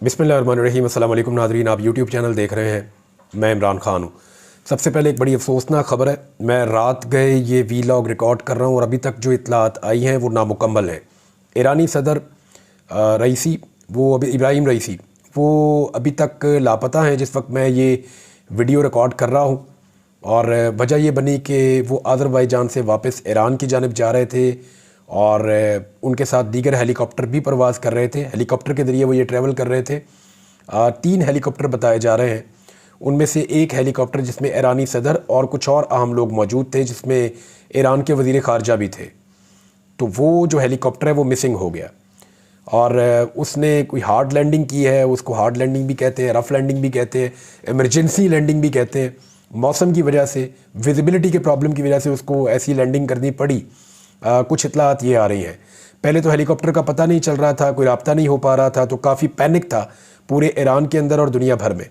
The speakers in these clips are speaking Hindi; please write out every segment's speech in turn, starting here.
बिस्मिल्लाहिर्रहमानिर्रहीम। अस्सलाम वालेकुम नाज़रीन, आप यूट्यूब चैनल देख रहे हैं। मैं इमरान ख़ान हूँ। सबसे पहले एक बड़ी अफसोसनाक ख़बर है। मैं रात गए ये वीलॉग रिकॉर्ड कर रहा हूँ और अभी तक जो इत्तलात आई हैं वो नामुकम्मल हैं। ईरानी सदर रईसी, वो अभी इब्राहिम रईसी, वो अभी तक लापता हैं जिस वक्त मैं ये वीडियो रिकॉर्ड कर रहा हूँ। और वजह ये बनी कि वो अज़रबैजान से वापस ईरान की जानिब जा रहे थे और उनके साथ दीगर हेलीकॉप्टर भी परवाज़ कर रहे थे। हेलीकॉप्टर के ज़रिए वो ये ट्रैवल कर रहे थे। 3 हेलीकॉप्टर बताए जा रहे हैं। उनमें से एक हेलीकॉप्टर जिसमें ईरानी सदर और कुछ और अहम लोग मौजूद थे, जिसमें ईरान के वज़ीर ख़ारजा भी थे। तो वो जो हेलीकॉप्टर है वो मिसिंग हो गया और उसने कोई हार्ड लैंडिंग की है। उसको हार्ड लैंडिंग भी कहते हैं, रफ़ लैंडिंग भी कहते हैं, इमरजेंसी लैंडिंग भी कहते हैं। मौसम की वजह से, विजिबिलिटी के प्रॉब्लम की वजह से उसको ऐसी लैंडिंग करनी पड़ी। कुछ इत्तलात ये आ रही हैं। पहले तो हेलीकॉप्टर का पता नहीं चल रहा था, कोई राब्ता नहीं हो पा रहा था, तो काफ़ी पैनिक था पूरे ईरान के अंदर और दुनिया भर में।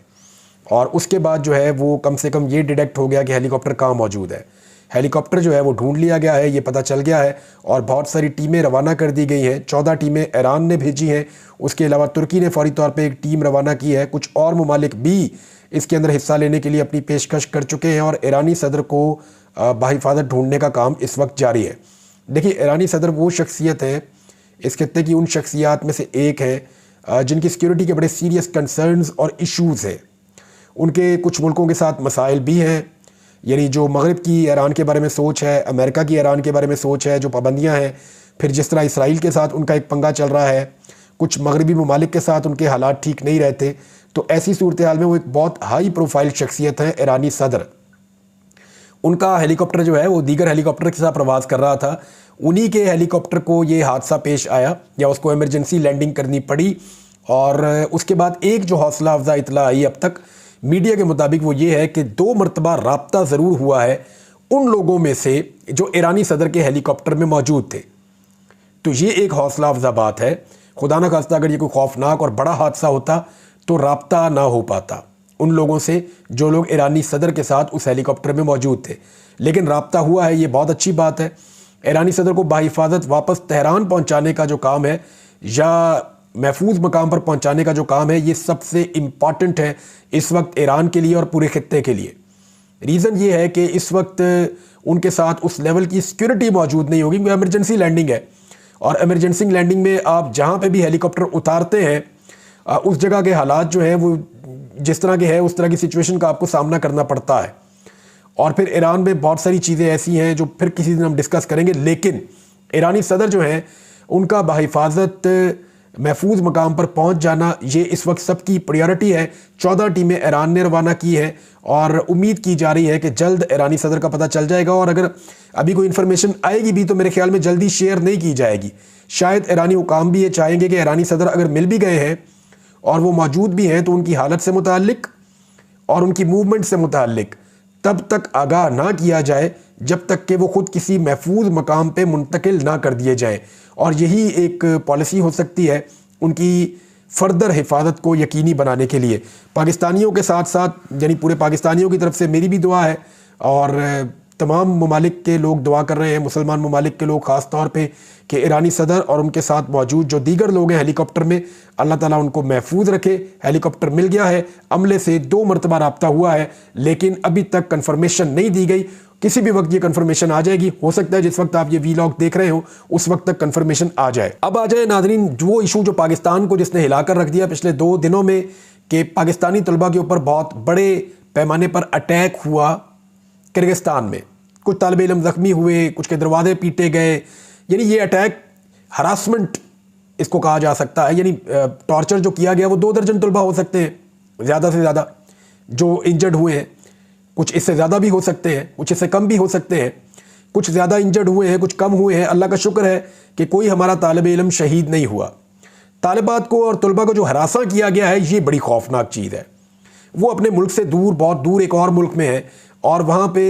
और उसके बाद जो है वो कम से कम ये डिटेक्ट हो गया कि हेलीकॉप्टर कहाँ मौजूद है। हेलीकॉप्टर जो है वो ढूंढ लिया गया है, ये पता चल गया है और बहुत सारी टीमें रवाना कर दी गई हैं। 14 टीमें ईरान ने भेजी हैं। उसके अलावा तुर्की ने फौरी तौर पर एक टीम रवाना की है। कुछ और ममालिक भी इसके अंदर हिस्सा लेने के लिए अपनी पेशकश कर चुके हैं और ईरानी सदर को बाहिफाजत ढूंढने का काम इस वक्त जारी है। देखिए, ईरानी सदर वो शख्सियत है, इस खत्ते की उन शख्सियात में से एक है जिनकी सिक्योरिटी के बड़े सीरियस कंसर्न्स और इश्यूज़ हैं। उनके कुछ मुल्कों के साथ मसाइल भी हैं, यानी जो मगरिब की ईरान के बारे में सोच है, अमेरिका की ईरान के बारे में सोच है, जो पाबंदियां हैं, फिर जिस तरह इसराइल के साथ उनका एक पंगा चल रहा है, कुछ मगरबी ममालिक के साथ उनके हालात ठीक नहीं रहते। तो ऐसी सूरत हाल में वो एक बहुत हाई प्रोफाइल शख्सियत है ईरानी सदर। उनका हेलीकॉप्टर जो है वो दीगर हेलीकॉप्टर के साथ प्रवास कर रहा था। उन्हीं के हेलीकॉप्टर को ये हादसा पेश आया या उसको इमरजेंसी लैंडिंग करनी पड़ी। और उसके बाद एक जो हौसला अफजा इतला आई अब तक मीडिया के मुताबिक वो ये है कि 2 मरतबा राब्ता ज़रूर हुआ है उन लोगों में से जो ईरानी सदर के हेलीकॉप्टर में मौजूद थे। तो ये एक हौसला अफजा बात है। खुदा न खास्ता अगर ये कोई खौफनाक और बड़ा हादसा होता तो राब्ता ना हो पाता उन लोगों से जो लोग ईरानी सदर के साथ उस हेलीकॉप्टर में मौजूद थे। लेकिन राब्ता हुआ है, ये बहुत अच्छी बात है। ईरानी सदर को बाहिफाजत वापस तेहरान पहुंचाने का जो काम है या महफूज मकाम पर पहुंचाने का जो काम है, ये सबसे इम्पॉर्टेंट है इस वक्त ईरान के लिए और पूरे खित्ते के लिए। रीज़न ये है कि इस वक्त उनके साथ उस लेवल की सिक्योरिटी मौजूद नहीं होगी। इमरजेंसी लैंडिंग है और इमरजेंसी लैंडिंग में आप जहाँ पे भी हेलीकॉप्टर उतारते हैं उस जगह के हालात जो हैं वो जिस तरह के है उस तरह की सिचुएशन का आपको सामना करना पड़ता है। और फिर ईरान में बहुत सारी चीज़ें ऐसी हैं जो फिर किसी दिन हम डिस्कस करेंगे। लेकिन ईरानी सदर जो हैं उनका बाहिफाजत महफूज मकाम पर पहुंच जाना ये इस वक्त सबकी प्रायोरिटी है। 14 टीमें ईरान ने रवाना की है और उम्मीद की जा रही है कि जल्द ईरानी सदर का पता चल जाएगा। और अगर अभी कोई इन्फॉर्मेशन आएगी भी तो मेरे ख्याल में जल्दी शेयर नहीं की जाएगी। शायद ईरानी हुकाम भी ये चाहेंगे कि ईरानी सदर अगर मिल भी गए हैं और वो मौजूद भी हैं तो उनकी हालत से मुताल्लिक और उनकी मूवमेंट से मुताल्लिक तब तक आगाह ना किया जाए जब तक कि वो खुद किसी महफूज मकाम पे मुंतकिल ना कर दिए जाएं। और यही एक पॉलिसी हो सकती है उनकी फर्दर हिफाजत को यकीनी बनाने के लिए। पाकिस्तानियों के साथ साथ यानी पूरे पाकिस्तानियों की तरफ से मेरी भी दुआ है और तमाम ममालिक के लोग दुआ कर रहे हैं, मुसलमान ममालिक के लोग ख़ास तौर पे, कि ईरानी सदर और उनके साथ मौजूद जो दीगर लोग हैं हेलीकॉप्टर में, अल्लाह ताला उनको महफूज रखे। हेलीकॉप्टर मिल गया है, अमले से 2 मरतबा राब्ता हुआ है, लेकिन अभी तक कन्फर्मेशन नहीं दी गई। किसी भी वक्त ये कन्फर्मेशन आ जाएगी। हो सकता है जिस वक्त आप ये वीलॉग देख रहे हो उस वक्त तक कन्फर्मेशन आ जाए। अब आ जाए नाज़रीन वो इशू जो पाकिस्तान को जिसने हिलाकर रख दिया पिछले 2 दिनों में, कि पाकिस्तानी तलबा के ऊपर बहुत बड़े पैमाने पर अटैक हुआ किर्गिस्तान में। कुछ तालिब इल्म ज़ख्मी हुए, कुछ के दरवाजे पीटे गए। यानी ये अटैक हरासमेंट इसको कहा जा सकता है। यानी टॉर्चर जो किया गया वो 2 दर्जन तलबा हो सकते हैं ज़्यादा से ज़्यादा जो इंजर्ड हुए हैं। कुछ इससे ज़्यादा भी हो सकते हैं, कुछ इससे कम भी हो सकते हैं। कुछ ज़्यादा इंजर्ड हुए हैं, कुछ कम हुए हैं। अल्लाह का शुक्र है कि कोई हमारा तालिब इल्म शहीद नहीं हुआ। तालिबात को और तलबा को जो हरासा किया गया है ये बड़ी खौफनाक चीज़ है। वो अपने मुल्क से दूर, बहुत दूर एक और मुल्क में है और वहाँ पे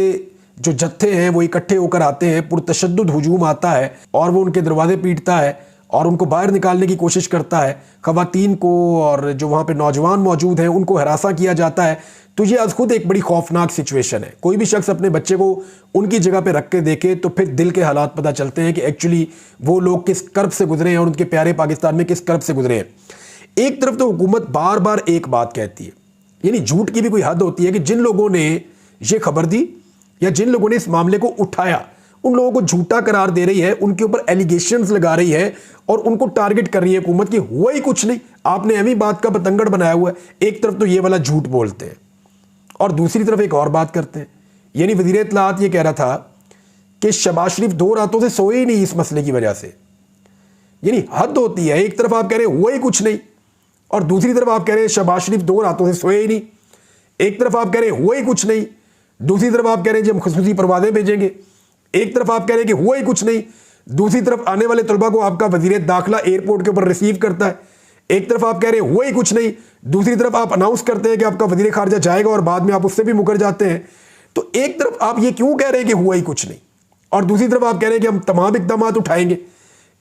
जो जत्थे हैं वो इकट्ठे होकर आते हैं, पुरतशद्दुद हुजूम आता है और वो उनके दरवाजे पीटता है और उनको बाहर निकालने की कोशिश करता है। ख़वातीन को और जो वहाँ पे नौजवान मौजूद हैं उनको हरासा किया जाता है। तो ये आज खुद एक बड़ी खौफनाक सिचुएशन है। कोई भी शख्स अपने बच्चे को उनकी जगह पे रख के देखे तो फिर दिल के हालात पता चलते हैं कि एक्चुअली वो लोग किस कर्ब से गुजरे हैं और उनके प्यारे पाकिस्तान में किस कर्ब से गुजरे हैं। एक तरफ तो हुकूमत बार बार एक बात कहती है, यानी झूठ की भी कोई हद होती है कि जिन लोगों ने ये खबर दी या जिन लोगों ने इस मामले को उठाया उन लोगों को झूठा करार दे रही है, उनके ऊपर एलिगेशंस लगा रही है और उनको टारगेट कर रही है हुकूमत की हुआ ही कुछ नहीं, आपने एवी बात का पतंगड़ बनाया हुआ है। एक तरफ तो ये वाला झूठ बोलते हैं और दूसरी तरफ एक और बात करते हैं। यानी वज़ीर इत्तलाआत ये कह रहा था कि शहबाज शरीफ 2 रातों से सोए ही नहीं इस मसले की वजह से। यानी हद होती है, एक तरफ आप कह रहे हैं हुआ ही कुछ नहीं और दूसरी तरफ आप कह रहे हैं शहबाज शरीफ 2 रातों से सोए ही नहीं। एक तरफ आप कह रहे हैं हुआ ही कुछ नहीं, दूसरी तरफ आप कह रहे हैं हम खुसूसी परवाज़ें भेजेंगे। एक तरफ आप कह रहे हैं कि हुआ ही कुछ नहीं, दूसरी तरफ आने वाले तलबा को आपका वज़ीर दाखिला एयरपोर्ट के ऊपर रिसीव करता है। एक तरफ आप कह रहे हैं हुआ ही कुछ नहीं, दूसरी तरफ आप अनाउंस करते हैं कि आपका वज़ीर खारजा जाएगा और बाद में आप उससे भी मुकर जाते हैं। तो एक तरफ आप ये क्यों कह रहे हैं कि हुआ ही कुछ नहीं और दूसरी तरफ आप कह रहे हैं कि हम तमाम इक़दाम उठाएंगे।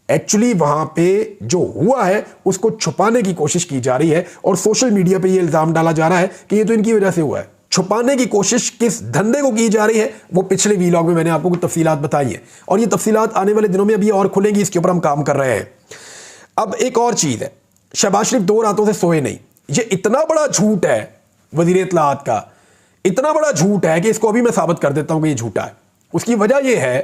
एक्चुअली वहां पे जो हुआ है उसको छुपाने की कोशिश की जा रही है और सोशल मीडिया पे ये इल्ज़ाम डाला जा रहा है कि ये तो इनकी वजह से हुआ है। छुपाने की कोशिश किस धंधे को की जा रही है वो पिछले वीलॉग में मैंने आपको कुछ तफसीलात बताई है और ये तफसीलात आने वाले दिनों में अभी और खुलेंगी, इसके ऊपर हम काम कर रहे हैं। अब एक और चीज़ है, शहबाज शरीफ 2 रातों से सोए नहीं, ये इतना बड़ा झूठ है वज़ीर इत्तलाआत का, इतना बड़ा झूठ है कि इसको अभी मैं साबित कर देता हूं कि ये झूठा है। उसकी वजह यह है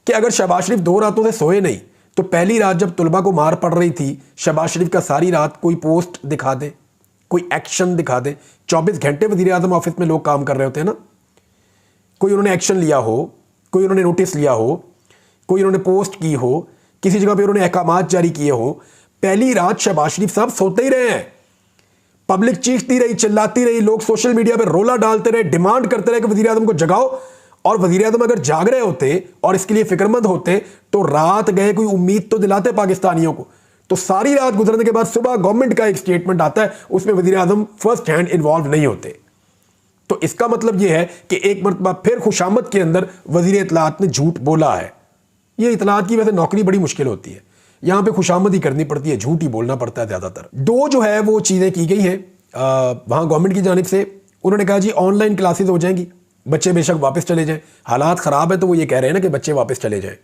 कि अगर शहबाज शरीफ 2 रातों से सोए नहीं तो पहली रात जब तुलबा को मार पड़ रही थी शहबाज शरीफ का सारी रात कोई पोस्ट दिखा दे, कोई एक्शन दिखा दे। 24 घंटे वज़ीर आज़म ऑफिस में लोग काम कर रहे होते हैं ना, कोई उन्होंने एक्शन लिया हो, कोई उन्होंने नोटिस लिया हो, कोई उन्होंने पोस्ट की हो, किसी जगह पे उन्होंने अहकामात जारी किए हो, पहली रात शहबाज शरीफ साहब सोते ही रहे हैं। पब्लिक चीखती रही, चिल्लाती रही, लोग सोशल मीडिया पर रोला डालते रहे, डिमांड करते रहे कि वज़ीर आज़म को जगाओ। और वज़ीर आज़म अगर जाग रहे होते और इसके लिए फिक्रमंद होते तो रात गए कोई उम्मीद तो दिलाते पाकिस्तानियों को। तो सारी रात गुजरने के बाद सुबह गवर्नमेंट का एक स्टेटमेंट आता है, उसमें वज़ीर आज़म फर्स्ट हैंड इन्वॉल्व नहीं होते। तो इसका मतलब यह है कि एक मरतबा फिर खुशामद के अंदर वज़ीर इत्तलाआत ने झूठ बोला है। यह इत्तलाआत की वैसे नौकरी बड़ी मुश्किल होती है, यहां पे खुशामद ही करनी पड़ती है, झूठ ही बोलना पड़ता है ज़्यादातर। 2 जो है वो चीज़ें की गई हैं वहाँ गवर्नमेंट की जानिब से। उन्होंने कहा जी ऑनलाइन क्लासेस हो जाएंगी, बच्चे बेशक वापस चले जाएं, हालात ख़राब है तो वो ये कह रहे हैं ना कि बच्चे वापस चले जाएं।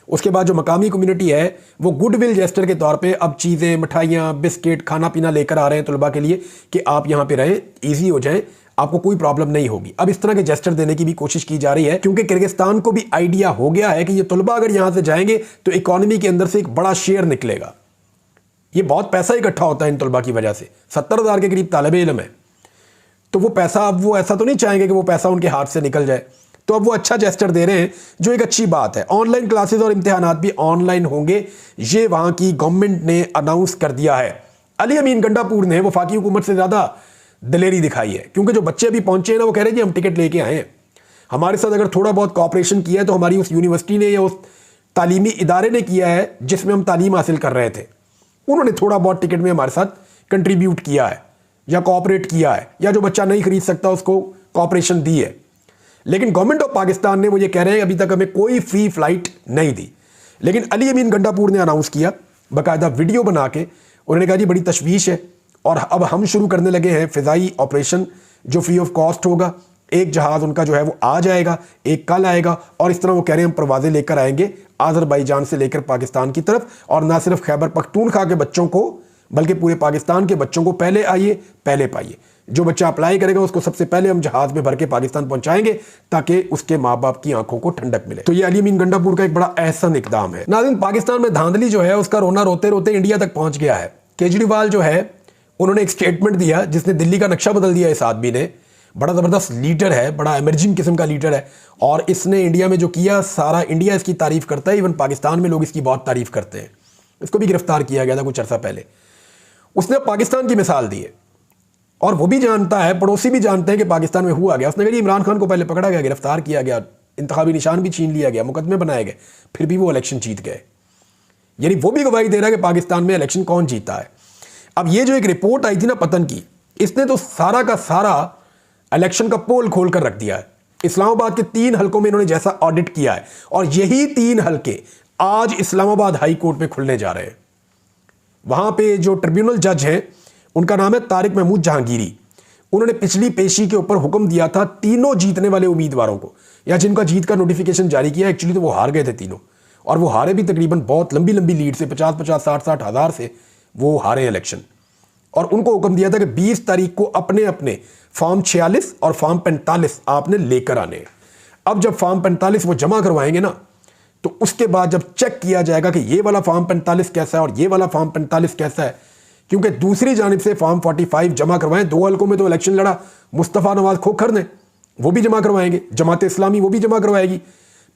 उसके बाद जो मकामी कम्युनिटी है वो गुडविल जेस्टर के तौर पे अब चीज़ें, मिठाइयाँ, बिस्किट, खाना पीना लेकर आ रहे हैं तलबा के लिए कि आप यहाँ पे रहें, ईजी हो जाएं, आपको कोई प्रॉब्लम नहीं होगी। अब इस तरह के जेस्टर देने की भी कोशिश की जा रही है क्योंकि किर्गिस्तान को भी आइडिया हो गया है कि ये तलबा अगर यहाँ से जाएंगे तो इकॉनमी के अंदर से एक बड़ा शेयर निकलेगा। ये बहुत पैसा इकट्ठा होता है इन तलबा की वजह से, 70,000 के करीब तालिब इल्म है। तो वो पैसा, अब वो ऐसा तो नहीं चाहेंगे कि वो पैसा उनके हाथ से निकल जाए, तो अब वो अच्छा जेस्टर दे रहे हैं जो एक अच्छी बात है। ऑनलाइन क्लासेस और इम्तिहानात भी ऑनलाइन होंगे, ये वहाँ की गवर्नमेंट ने अनाउंस कर दिया है। अली अमीन गंडापुर ने वफाकी हुकूमत से ज़्यादा दिलेरी दिखाई है क्योंकि जो बच्चे अभी पहुँचे हैं ना वो कह रहे हैं कि हम टिकट लेके आए हैं, हमारे साथ अगर थोड़ा बहुत कॉपरेशन किया है तो हमारी उस यूनिवर्सिटी ने या उस तालीमी इदारे ने किया है जिसमें हम तालीम हासिल कर रहे थे, उन्होंने थोड़ा बहुत टिकट में हमारे साथ कंट्रीब्यूट किया है या कोऑपरेट किया है, या जो बच्चा नहीं खरीद सकता उसको कोऑपरेशन दी है। लेकिन गवर्नमेंट ऑफ पाकिस्तान ने वो ये कह रहे हैं अभी तक हमें कोई फ्री फ्लाइट नहीं दी। लेकिन अली अमीन गंडापुर ने अनाउंस किया बाकायदा वीडियो बना के, उन्होंने कहा जी बड़ी तशवीश है और अब हम शुरू करने लगे हैं फ़िज़ाई ऑपरेशन जो फ्री ऑफ कॉस्ट होगा। एक जहाज़ उनका जो है वो आ जाएगा, एक कल आएगा और इस तरह वो कह रहे हैं हम परवाज़ें लेकर आएंगे आज़रबाईजान से लेकर पाकिस्तान की तरफ, और ना सिर्फ खैबर पख्तूनख्वा के बच्चों को बल्कि पूरे पाकिस्तान के बच्चों को पहले आइए पहले पाइए। जो बच्चा अप्लाई करेगा उसको सबसे पहले हम जहाज़ में भर के पाकिस्तान पहुंचाएंगे ताकि उसके माँ बाप की आंखों को ठंडक मिले। तो ये अली अमीन गंडापुर का एक बड़ा एहसन इकदाम है। नाज़रीन, पाकिस्तान में धांधली जो है उसका रोना रोते रोते इंडिया तक पहुंच गया है। केजरीवाल जो है उन्होंने एक स्टेटमेंट दिया जिसने दिल्ली का नक्शा बदल दिया। इस आदमी ने बड़ा ज़बरदस्त लीडर है, बड़ा एमर्जिंग किस्म का लीडर है और इसने इंडिया में जो किया सारा इंडिया इसकी तारीफ़ करता है, इवन पाकिस्तान में लोग इसकी बहुत तारीफ़ करते हैं। इसको भी गिरफ्तार किया गया था कुछ अर्सा पहले। उसने पाकिस्तान की मिसाल दी है और वो भी जानता है, पड़ोसी भी जानते हैं कि पाकिस्तान में हुआ गया। उसने कहा इमरान खान को पहले पकड़ा गया, गिरफ्तार किया गया, इंतखाबी निशान भी छीन लिया गया, मुकदमे बनाए गए, फिर भी वो इलेक्शन जीत गए। यानी वो भी गवाही दे रहा है कि पाकिस्तान में इलेक्शन कौन जीता है। अब ये जो एक रिपोर्ट आई थी ना पतन की, इसने तो सारा का सारा इलेक्शन का पोल खोल कर रख दिया है। इस्लामाबाद के 3 हलकों में इन्होंने जैसा ऑडिट किया है और यही 3 हलके आज इस्लामाबाद हाई कोर्ट में खुलने जा रहे हैं। वहां पे जो ट्रिब्यूनल जज हैं उनका नाम है तारिक महमूद जहांगीरी। उन्होंने पिछली पेशी के ऊपर हुक्म दिया था तीनों जीतने वाले उम्मीदवारों को, या जिनका जीत का नोटिफिकेशन जारी किया, एक्चुअली तो वो हार गए थे तीनों, और वो हारे भी तकरीबन बहुत लंबी लंबी लीड से, 50-50, 60-60 हज़ार से वो हारे इलेक्शन, और उनको हुक्म दिया था कि 20 तारीख को अपने अपने फॉर्म 46 और फॉर्म 45 आपने लेकर आने हैं। अब जब फॉर्म 45 वो जमा करवाएंगे ना, तो उसके बाद जब चेक किया जाएगा कि ये वाला फॉर्म 45 कैसा है और ये वाला फॉर्म 45 कैसा है, क्योंकि दूसरी जानिब से फॉर्म 45 जमा करवाएं, 2 हल्कों में तो इलेक्शन लड़ा मुस्तफ़ा नवाज खोखर ने, वो भी जमा करवाएंगे, जमात इस्लामी वो भी जमा करवाएगी,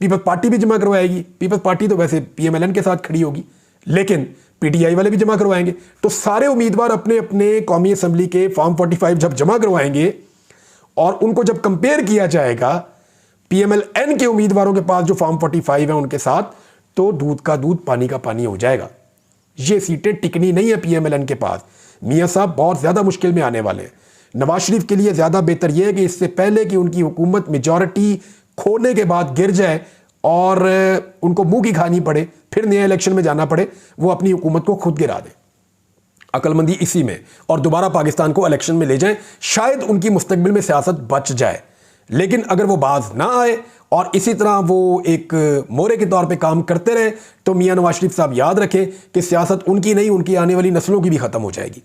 पीपल्स पार्टी भी जमा करवाएगी। पीपल्स पार्टी तो वैसे PMLN के साथ खड़ी होगी, लेकिन PTI वाले भी जमा करवाएंगे। तो सारे उम्मीदवार अपने अपने कौमी असम्बली के फॉर्म 45 जब जमा करवाएंगे और उनको जब कंपेयर किया जाएगा PMLN के उम्मीदवारों के पास जो फॉर्म 45 है उनके साथ, तो दूध का दूध पानी का पानी हो जाएगा। ये सीटें टिकनी नहीं है PMLN के पास। मियां साहब बहुत ज्यादा मुश्किल में आने वाले हैं। नवाज शरीफ के लिए ज्यादा बेहतर यह है कि इससे पहले कि उनकी हुकूमत मेजॉरिटी खोने के बाद गिर जाए और उनको मुंह की खानी पड़े, फिर नया इलेक्शन में जाना पड़े, वो अपनी हुकूमत को खुद गिरा दे। अक्लमंदी इसी में, और दोबारा पाकिस्तान को इलेक्शन में ले जाएं, शायद उनकी मुस्तकबिल में सियासत बच जाए। लेकिन अगर वो बाज ना आए और इसी तरह वो एक मोरे के तौर पे काम करते रहे, तो मियां नवाज शरीफ साहब याद रखें कि सियासत उनकी नहीं, उनकी आने वाली नस्लों की भी खत्म हो जाएगी।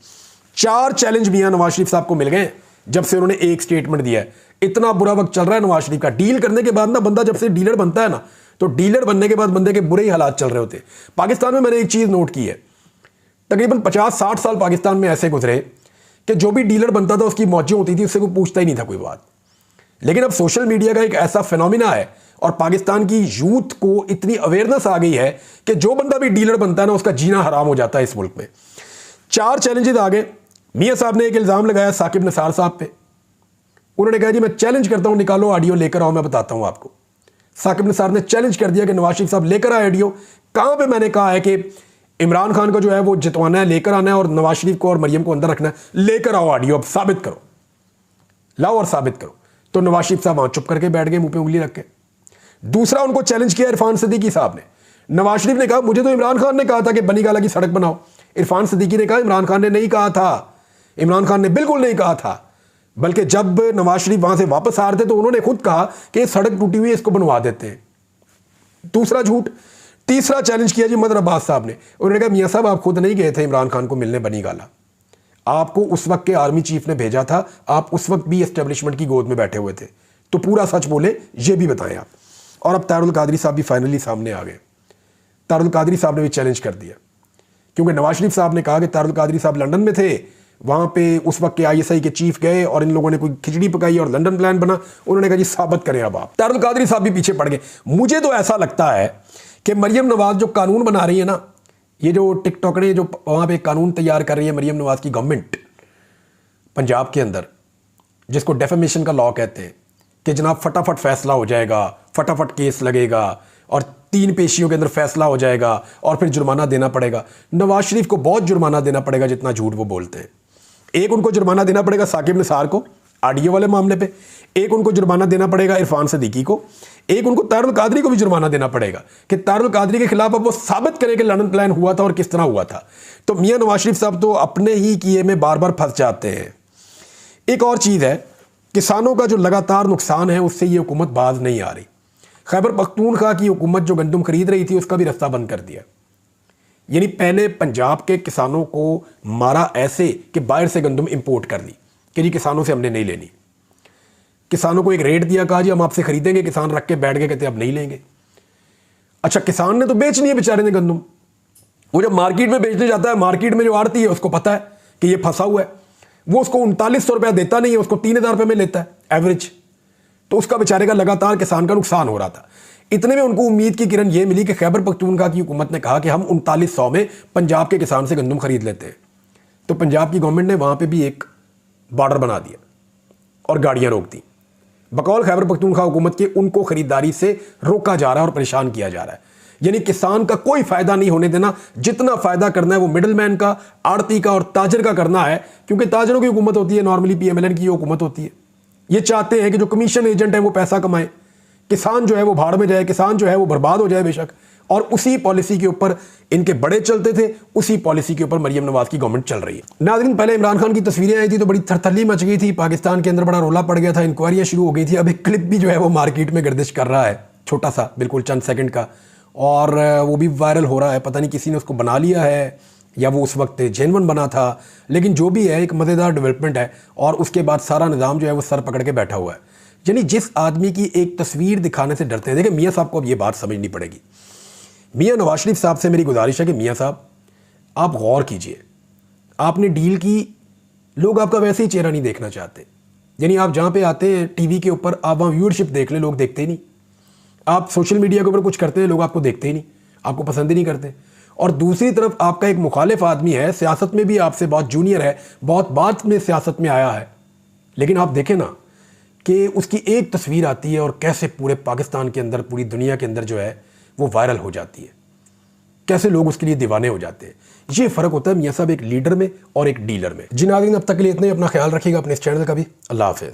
4 चैलेंज मियां नवाज शरीफ साहब को मिल गए जब से उन्होंने एक स्टेटमेंट दिया है। इतना बुरा वक्त चल रहा है नवाज शरीफ का। डील करने के बाद ना, बंदा जब से डीलर बनता है ना, तो डीलर बनने के बाद बंदे के बुरे ही हालात चल रहे होते हैं। पाकिस्तान में मैंने एक चीज नोट की है, तकरीबन 50-60 साल पाकिस्तान में ऐसे गुजरे कि जो भी डीलर बनता था उसकी मौजें होती थी, उससे कोई पूछता ही नहीं था कोई बात। लेकिन अब सोशल मीडिया का एक ऐसा फिनोमिना है और पाकिस्तान की यूथ को इतनी अवेयरनेस आ गई है कि जो बंदा भी डीलर बनता है ना, उसका जीना हराम हो जाता है इस मुल्क में। 4 चैलेंजेस आ गए। मियां साहब ने एक इल्जाम लगाया साकिब निसार साहब पे। उन्होंने कहा जी मैं चैलेंज करता हूं, निकालो ऑडियो लेकर आओ, मैं बताता हूं आपको। साकिब निसार ने चैलेंज कर दिया कि नवाज शरीफ साहब लेकर आए ऑडियो। कहां पे मैंने कहा है कि इमरान खान को जो है वो जितवाना है, लेकर आना है, और नवाज शरीफ को और मरियम को अंदर रखना है? लेकर आओ ऑडियो, अब साबित करो, लाओ और साबित करो। तो नवाज शरीफ साहब वहां चुप करके बैठ गए, मुंह पे उंगली रख के। दूसरा उनको चैलेंज किया इरफान सिद्दीकी साहब ने। नवाज शरीफ ने कहा मुझे तो इमरान खान ने कहा था कि बनीगाला की सड़क बनाओ। इरफान सिद्दीकी ने कहा इमरान खान ने नहीं कहा था, इमरान खान ने बिल्कुल नहीं कहा था। बल्कि जब नवाज शरीफ वहां से वापस आ रहे थे तो उन्होंने खुद कहा कि सड़क टूटी हुई है, इसको बनवा देते हैं। दूसरा झूठ। तीसरा चैलेंज किया जी मदर अब्बास साहब ने। उन्होंने कहा मियां साहब आप खुद नहीं गए थे इमरान खान को मिलने बनीगाला, आपको उस वक्त के आर्मी चीफ ने भेजा था, आप उस वक्त भी एस्टेब्लिशमेंट की गोद में बैठे हुए थे, तो पूरा सच बोले, ये भी बताएं आप। और अब तारुल कादरी साहब भी फाइनली सामने आ गए। तारुल कादरी साहब ने भी चैलेंज कर दिया, क्योंकि नवाज शरीफ साहब ने कहा कि तारुल कादरी साहब लंदन में थे, वहां पे उस वक्त के ISI के चीफ गए और इन लोगों ने कोई खिचड़ी पकाई और लंदन प्लान बना। उन्होंने कहा जी साबित करें अब आप। तारुल कादरी साहब भी पीछे पड़ गए। मुझे तो ऐसा लगता है कि मरियम नवाज जो कानून बना रही है ना, ये जो टिकटॉकरे जो वहां पे कानून तैयार कर रही है मरियम नवाज की गवर्नमेंट पंजाब के अंदर, जिसको डेफेमेशन का लॉ कहते हैं, कि जनाब फटाफट फैसला हो जाएगा, फटाफट केस लगेगा और 3 पेशियों के अंदर फैसला हो जाएगा और फिर जुर्माना देना पड़ेगा। नवाज शरीफ को बहुत जुर्माना देना पड़ेगा जितना झूठ वो बोलते हैं। एक उनको जुर्माना देना पड़ेगा साकिब निसार को ऑडियो वाले मामले पे, एक उनको जुर्माना देना पड़ेगा इरफान सिद्दीकी को, एक उनको तारुल कादरी को भी जुर्माना देना पड़ेगा कि तारुल कादरी के खिलाफ अब वो साबित करें कि लंदन प्लान हुआ था और किस तरह हुआ था। तो मियां नवाज शरीफ साहब तो अपने ही किए में बार बार फंस जाते हैं। एक और चीज़ है, किसानों का जो लगातार नुकसान है उससे ये हुकूमत बाज नहीं आ रही। खैबर पख्तूनख्वा की हुकूमत जो गंदम खरीद रही थी उसका भी रास्ता बंद कर दिया। यानी पहले पंजाब के किसानों को मारा ऐसे कि बाहर से गंदम इंपोर्ट कर दी कि जी किसानों से हमने नहीं लेनी। किसानों को एक रेट दिया, कहा जी हम आपसे खरीदेंगे, किसान रख के बैठ गए, कहते अब नहीं लेंगे। अच्छा किसान ने तो बेचनी है बेचारे ने गंदम, वो जब मार्केट में बेचने जाता है, मार्केट में जो आड़ती है उसको पता है कि ये फंसा हुआ है, वो उसको 3900 रुपया देता नहीं है, उसको 3000 रुपये में लेता है एवरेज। तो उसका बेचारे का लगातार किसान का नुकसान हो रहा था। इतने में उनको उम्मीद की किरण ये मिली कि खैबर पख्तूनख्वा की हुकूमत ने कहा कि हम 3900 में पंजाब के किसान से गंदम खरीद लेते हैं। तो पंजाब की गवर्नमेंट ने वहां पे भी एक बॉर्डर बना दिया और गाड़ियां रोक दी। बकौल खैबर पख्तूनख्वा हुकूमत के उनको खरीदारी से रोका जा रहा है और परेशान किया जा रहा है। यानी किसान का कोई फायदा नहीं होने देना, जितना फायदा करना है वो मिडलमैन का, आड़ती का और ताजर का करना है, क्योंकि ताजरों की हुकूमत होती है, नॉर्मली PMLN की हुकूमत होती है। ये चाहते हैं कि जो कमीशन एजेंट है वो पैसा कमाए, किसान जो है वो भाड़ में जाए, किसान जो है वो बर्बाद हो जाए बेशक। और उसी पॉलिसी के ऊपर इनके बड़े चलते थे, उसी पॉलिसी के ऊपर मरियम नवाज की गवर्नमेंट चल रही है। नाज़रीन, पहले इमरान खान की तस्वीरें आई थी तो बड़ी थरथली मच गई थी, पाकिस्तान के अंदर बड़ा रोला पड़ गया था, इंक्वायरियां शुरू हो गई थी। अब एक क्लिप भी जो है वो मार्केट में गर्दिश कर रहा है, छोटा सा, बिल्कुल चंद सेकंड का, और वो भी वायरल हो रहा है। पता नहीं किसी ने उसको बना लिया है या वो उस वक्त जेनवन बना था, लेकिन जो भी है एक मज़ेदार डेवलपमेंट है और उसके बाद सारा निज़ाम जो है वो सर पकड़ के बैठा हुआ है। यानी जिस आदमी की एक तस्वीर दिखाने से डरते हैं, देखिए मियाँ साहब को अब ये बात समझनी पड़ेगी। मियाँ नवाज शरीफ साहब से मेरी गुजारिश है कि मियाँ साहब आप गौर कीजिए, आपने डील की, लोग आपका वैसे ही चेहरा नहीं देखना चाहते। यानी आप जहाँ पे आते हैं टीवी के ऊपर, आप वहाँ व्यूअरशिप देख लें, लोग देखते ही नहीं। आप सोशल मीडिया के ऊपर कुछ करते हैं, लोग आपको देखते ही नहीं, आपको पसंद ही नहीं करते। और दूसरी तरफ आपका एक मुखालिफ आदमी है, सियासत में भी आपसे बहुत जूनियर है, बहुत बाद में सियासत में आया है, लेकिन आप देखें ना कि उसकी एक तस्वीर आती है और कैसे पूरे पाकिस्तान के अंदर, पूरी दुनिया के अंदर जो है वो वायरल हो जाती है, कैसे लोग उसके लिए दीवाने हो जाते हैं। ये फ़र्क होता है मियाँ साहब एक लीडर में और एक डीलर में। जी नाज़रीन, अब तक के लिए इतना ही। अपना ख्याल रखिएगा, अपने इस चैनल का भी। अल्लाह हाफ़िज़।